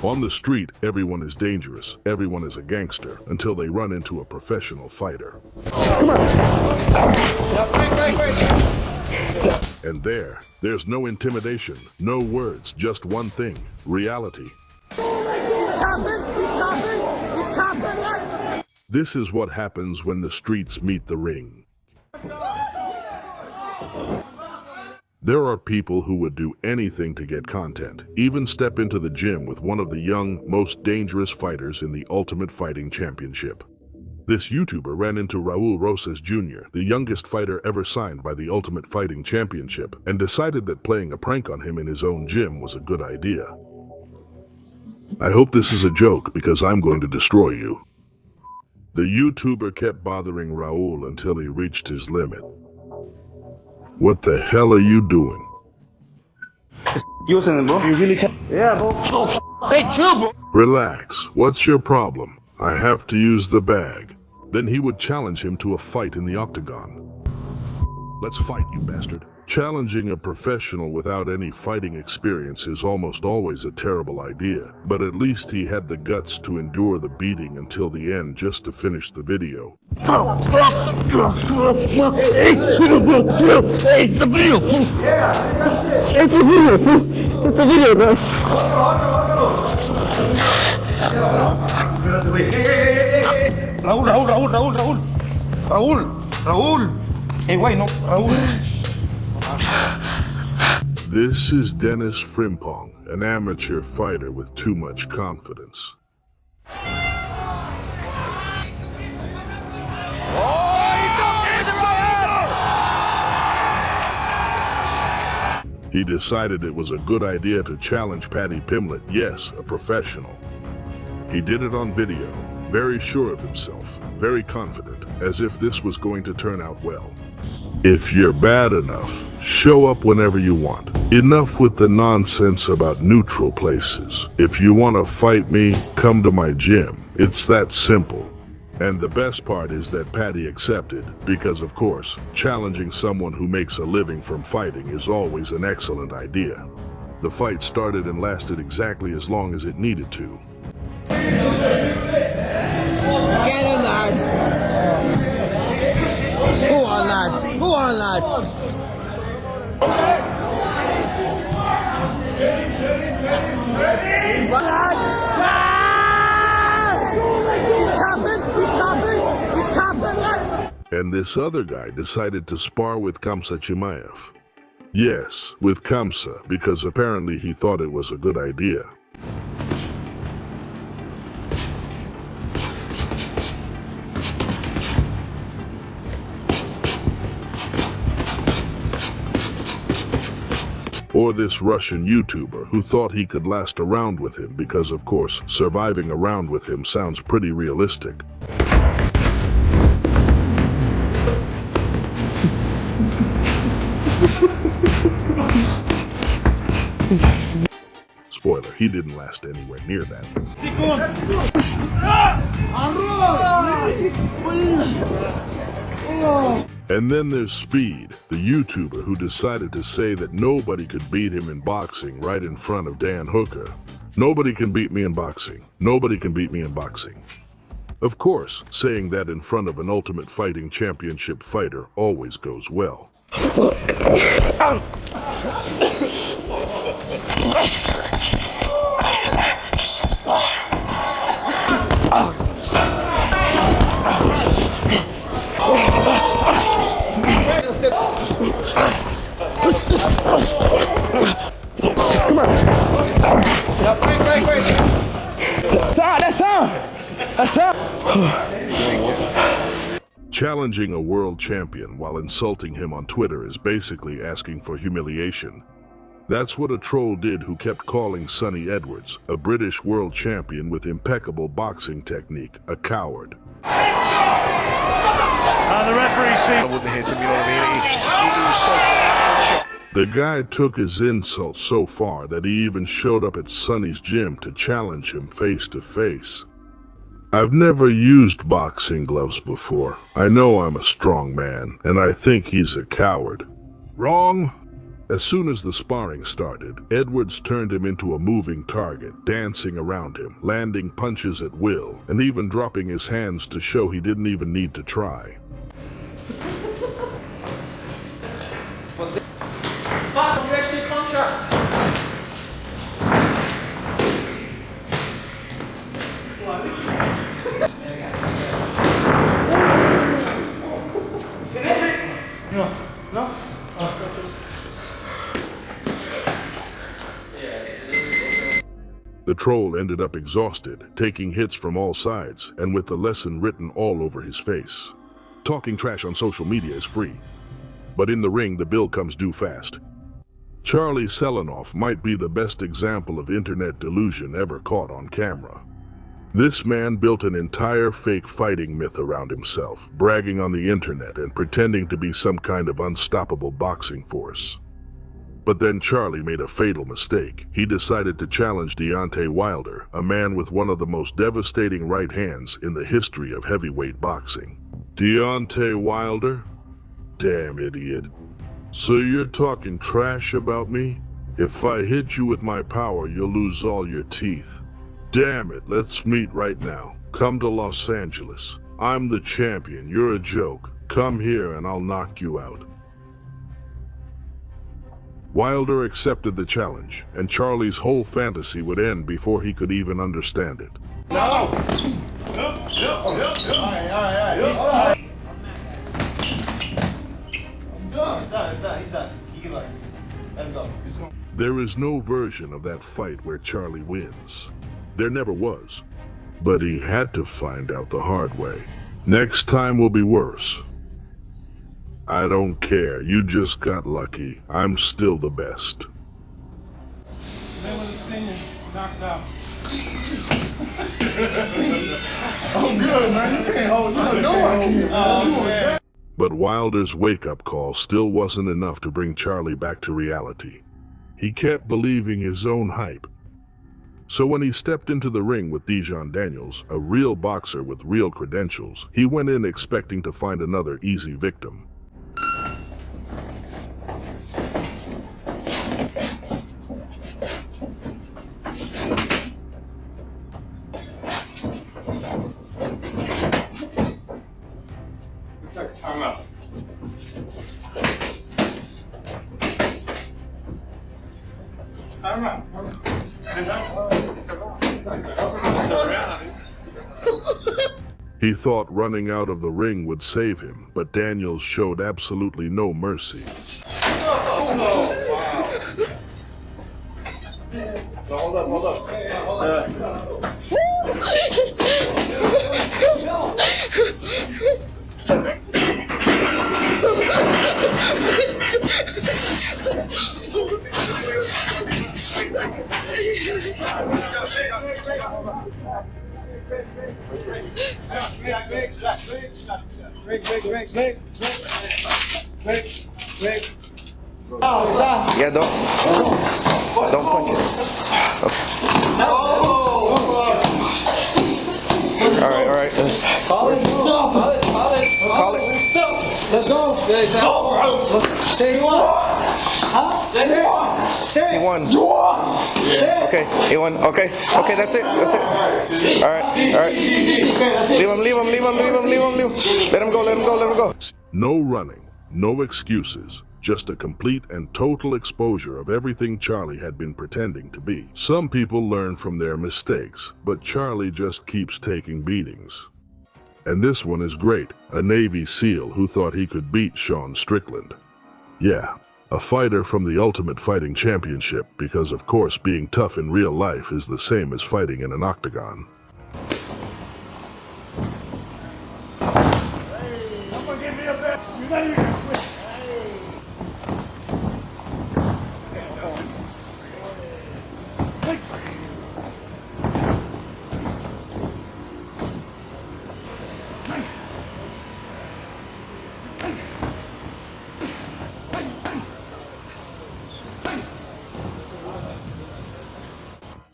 On the street, everyone is dangerous, everyone is a gangster, until they run into a professional fighter. And there's no intimidation, no words, just one thing, reality. This is what happens when the streets meet the ring. There are people who would do anything to get content, even step into the gym with one of the young, most dangerous fighters in the Ultimate Fighting Championship. This YouTuber ran into Raul Rosas Jr., the youngest fighter ever signed by the Ultimate Fighting Championship, and decided that playing a prank on him in his own gym was a good idea. I hope this is a joke because I'm going to destroy you. The YouTuber kept bothering Raul until he reached his limit. What the hell are you doing? You listening, bro? You really yeah, bro. Hey, chill, bro. Relax. What's your problem? I have to use the bag. Then he would challenge him to a fight in the octagon. Let's fight, you bastard. Challenging a professional without any fighting experience is almost always a terrible idea, but at least he had the guts to endure the beating until the end just to finish the video. Hey, it's a video, fool. It's a video, fool. It's a video, bro. Raúl. Hey, wait, no, Raúl. This is Dennis Frimpong, an amateur fighter with too much confidence. He decided it was a good idea to challenge Paddy Pimblett, yes, a professional. He did it on video, very sure of himself, very confident, as if this was going to turn out well. If you're bad enough, show up whenever you want. Enough with the nonsense about neutral places. If you want to fight me, come to my gym. It's that simple. And the best part is that Paddy accepted, because of course, challenging someone who makes a living from fighting is always an excellent idea. The fight started and lasted exactly as long as it needed to. Get him, lads! Who are lads? Who are lads? He's tapping, lads! And this other guy decided to spar with Kamsa Chimaev. Yes, with Kamsa, because apparently he thought it was a good idea. Or this Russian YouTuber who thought he could last a round with him because, of course, surviving a round with him sounds pretty realistic. Spoiler, he didn't last anywhere near that. And then there's Speed, the YouTuber who decided to say that nobody could beat him in boxing right in front of Dan Hooker. Nobody can beat me in boxing. Nobody can beat me in boxing. Of course, saying that in front of an Ultimate Fighting Championship fighter always goes well. Come on. That's on. Challenging a world champion while insulting him on Twitter is basically asking for humiliation. That's what a troll did who kept calling Sonny Edwards, a British world champion with impeccable boxing technique, a coward. The referee seemed... I wouldn't hit him, you know what I mean? He was so... The guy took his insults so far that he even showed up at Sonny's gym to challenge him face to face. I've never used boxing gloves before. I know I'm a strong man, and I think he's a coward. Wrong? As soon as the sparring started, Edwards turned him into a moving target, dancing around him, landing punches at will, and even dropping his hands to show he didn't even need to try. Fuck, you actually contract. The troll ended up exhausted, taking hits from all sides, and with the lesson written all over his face. Talking trash on social media is free, but in the ring the bill comes due fast. Charlie Selenoff might be the best example of internet delusion ever caught on camera. This man built an entire fake fighting myth around himself, bragging on the internet and pretending to be some kind of unstoppable boxing force. But then Charlie made a fatal mistake. He decided to challenge Deontay Wilder, a man with one of the most devastating right hands in the history of heavyweight boxing. Deontay Wilder? Damn idiot. So you're talking trash about me? If I hit you with my power, you'll lose all your teeth. Damn it, let's meet right now. Come to Los Angeles. I'm the champion, you're a joke. Come here and I'll knock you out. Wilder accepted the challenge, and Charlie's whole fantasy would end before he could even understand it. No! He's done. He can let him go. There is no version of that fight where Charlie wins. There never was. But he had to find out the hard way. Next time will be worse. I don't care. You just got lucky. I'm still the best. Man was a senior, knocked out. I'm good, man. You can't hold me. No, I can't. But Wilder's wake-up call still wasn't enough to bring Charlie back to reality. He kept believing his own hype. So when he stepped into the ring with Dijon Daniels, a real boxer with real credentials, he went in expecting to find another easy victim. Time out. Time out. He thought running out of the ring would save him, but Daniels showed absolutely no mercy. Hold up. Yeah, don't punch it. Okay. All right. Call it. Let's go. Say you won. Huh? Say He won. You won. Say Okay, he won. Okay, that's it. All right. Leave him. Let him go. No running, no excuses, just a complete and total exposure of everything Charlie had been pretending to be. Some people learn from their mistakes, but Charlie just keeps taking beatings. And this one is great, a Navy SEAL who thought he could beat Sean Strickland. Yeah, a fighter from the Ultimate Fighting Championship, because of course being tough in real life is the same as fighting in an octagon.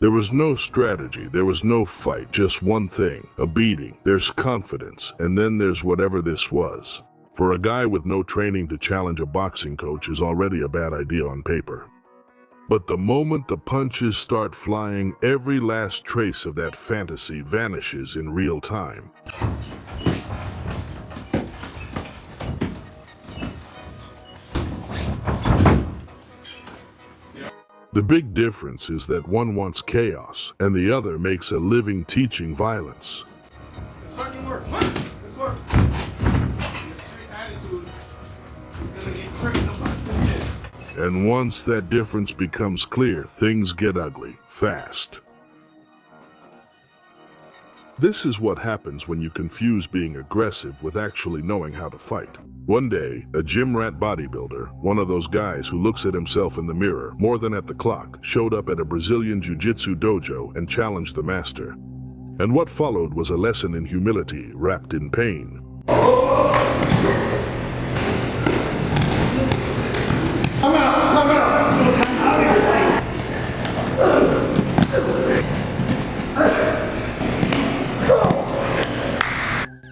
There was no strategy, there was no fight, just one thing, a beating. There's confidence, and then there's whatever this was. For a guy with no training to challenge a boxing coach is already a bad idea on paper. But the moment the punches start flying, every last trace of that fantasy vanishes in real time. The big difference is that one wants chaos and the other makes a living teaching violence. Let's fucking work. Let's work. Your straight attitude is gonna get cracked up on some. And once that difference becomes clear, things get ugly, fast. This is what happens when you confuse being aggressive with actually knowing how to fight. One day, a gym rat bodybuilder, one of those guys who looks at himself in the mirror more than at the clock, showed up at a Brazilian jiu-jitsu dojo and challenged the master. And what followed was a lesson in humility wrapped in pain.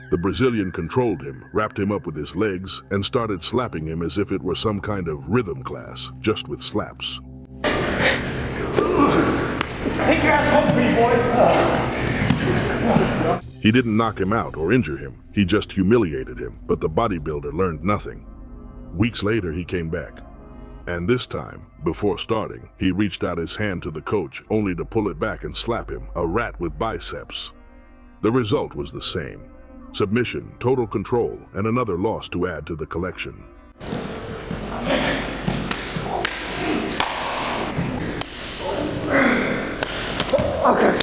The Brazilian controlled him, wrapped him up with his legs, and started slapping him as if it were some kind of rhythm class, just with slaps. Take your ass home, B-boy. He didn't knock him out or injure him, he just humiliated him, but the bodybuilder learned nothing. Weeks later, he came back. And this time, before starting, he reached out his hand to the coach, only to pull it back and slap him, a rat with biceps. The result was the same. Submission, total control, and another loss to add to the collection. Okay.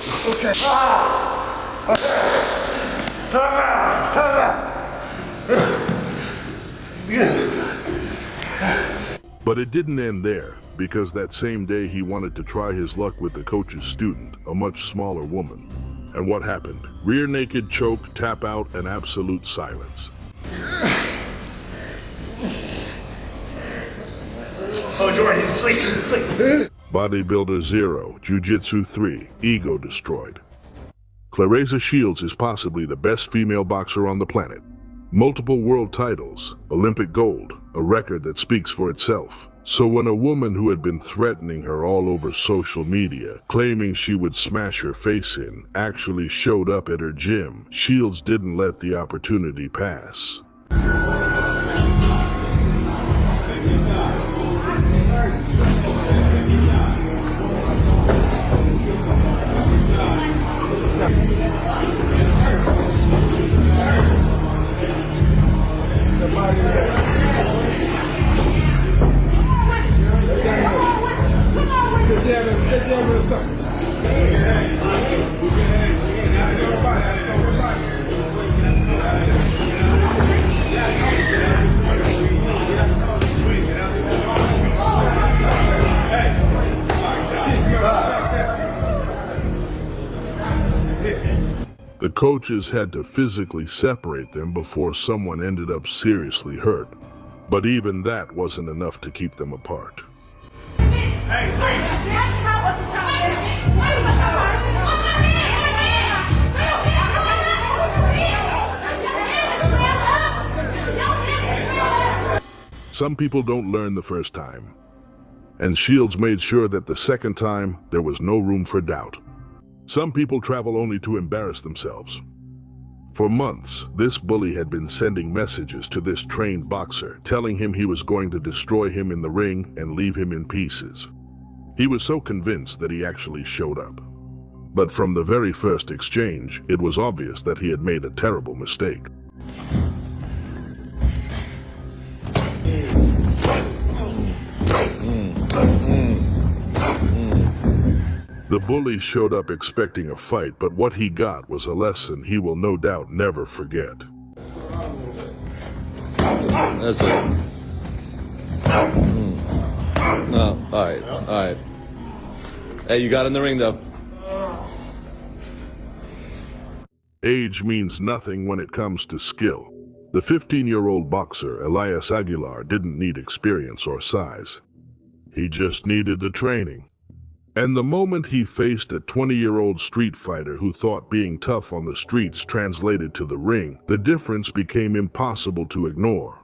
But it didn't end there, because that same day he wanted to try his luck with the coach's student, a much smaller woman. And what happened? Rear naked choke, tap out, and absolute silence. Oh, Jordan, he's asleep. Bodybuilder 0, Jiu-Jitsu 3, ego destroyed. Clarissa Shields is possibly the best female boxer on the planet. Multiple world titles, Olympic gold, a record that speaks for itself. So when a woman who had been threatening her all over social media, claiming she would smash her face in, actually showed up at her gym, Shields didn't let the opportunity pass. The coaches had to physically separate them before someone ended up seriously hurt. But even that wasn't enough to keep them apart. Some people don't learn the first time. And Shields made sure that the second time, there was no room for doubt. Some people travel only to embarrass themselves. For months, this bully had been sending messages to this trained boxer, telling him he was going to destroy him in the ring and leave him in pieces. He was so convinced that he actually showed up. But from the very first exchange, it was obvious that he had made a terrible mistake. The bully showed up expecting a fight, but what he got was a lesson he will no doubt never forget. That's it. No, all right. Hey, you got in the ring, though. Age means nothing when it comes to skill. The 15-year-old boxer, Elias Aguilar, didn't need experience or size. He just needed the training. And the moment he faced a 20-year-old street fighter who thought being tough on the streets translated to the ring, the difference became impossible to ignore.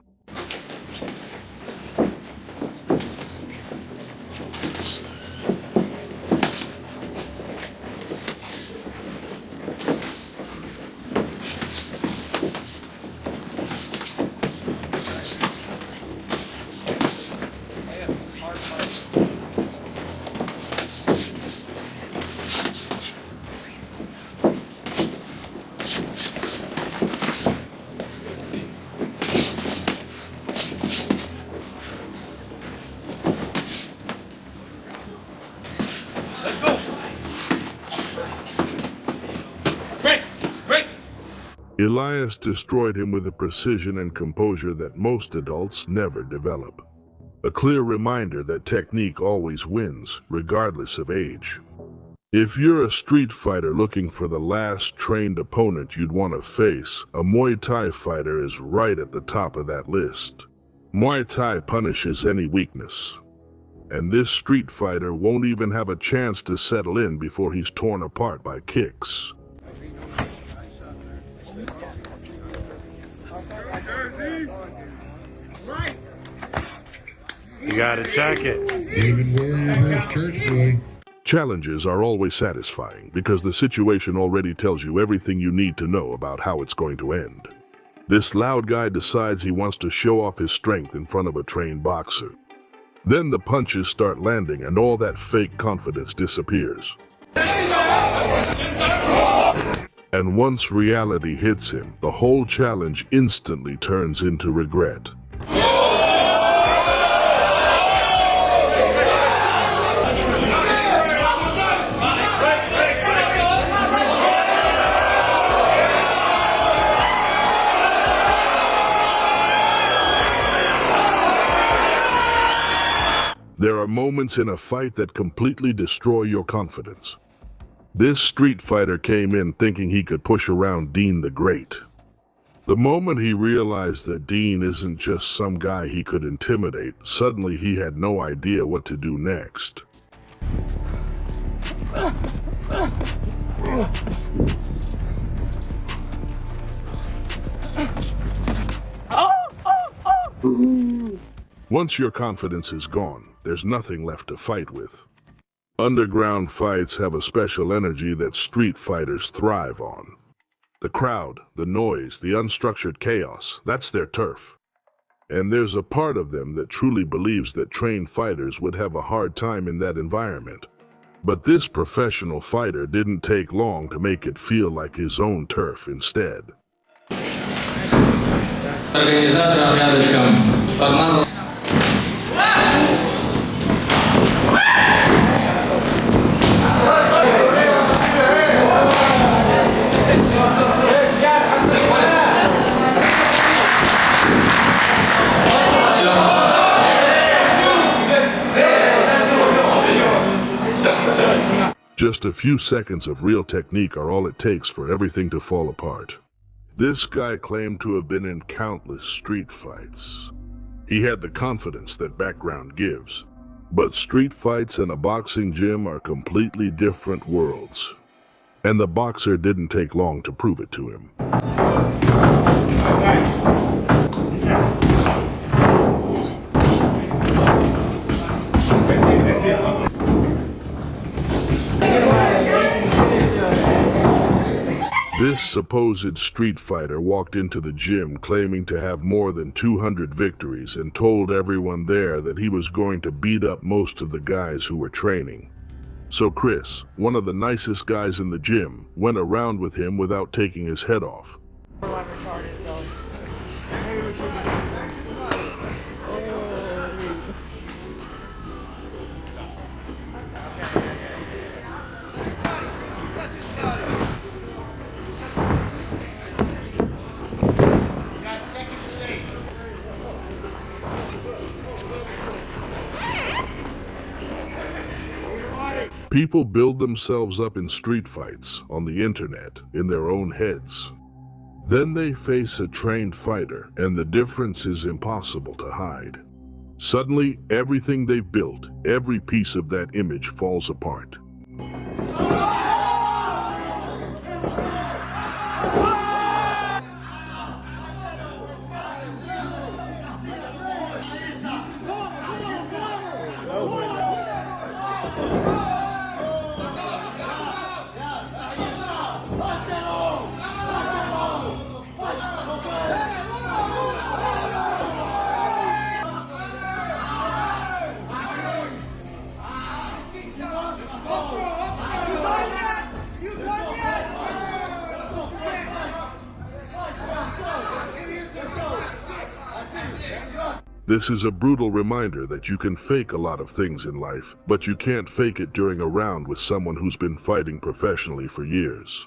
Elias destroyed him with a precision and composure that most adults never develop. A clear reminder that technique always wins, regardless of age. If you're a street fighter looking for the last trained opponent you'd want to face, a Muay Thai fighter is right at the top of that list. Muay Thai punishes any weakness. And this street fighter won't even have a chance to settle in before he's torn apart by kicks. You gotta check it. Even Warrior Church Boy. Challenges are always satisfying because the situation already tells you everything you need to know about how it's going to end. This loud guy decides he wants to show off his strength in front of a trained boxer. Then the punches start landing and all that fake confidence disappears. And once reality hits him, the whole challenge instantly turns into regret. There are moments in a fight that completely destroy your confidence. This street fighter came in thinking he could push around Dean the Great. The moment he realized that Dean isn't just some guy he could intimidate, suddenly he had no idea what to do next. Once your confidence is gone, there's nothing left to fight with. Underground fights have a special energy that street fighters thrive on. The crowd, the noise, the unstructured chaos, that's their turf. And there's a part of them that truly believes that trained fighters would have a hard time in that environment. But this professional fighter didn't take long to make it feel like his own turf instead. Организаторам рядышком подмазал. Just a few seconds of real technique are all it takes for everything to fall apart. This guy claimed to have been in countless street fights. He had the confidence that background gives. But street fights and a boxing gym are completely different worlds. And the boxer didn't take long to prove it to him. This supposed street fighter walked into the gym claiming to have more than 200 victories and told everyone there that he was going to beat up most of the guys who were training. So Chris, one of the nicest guys in the gym, went around with him without taking his head off. People build themselves up in street fights, on the internet, in their own heads. Then they face a trained fighter, and the difference is impossible to hide. Suddenly, everything they've built, every piece of that image falls apart. This is a brutal reminder that you can fake a lot of things in life, but you can't fake it during a round with someone who's been fighting professionally for years.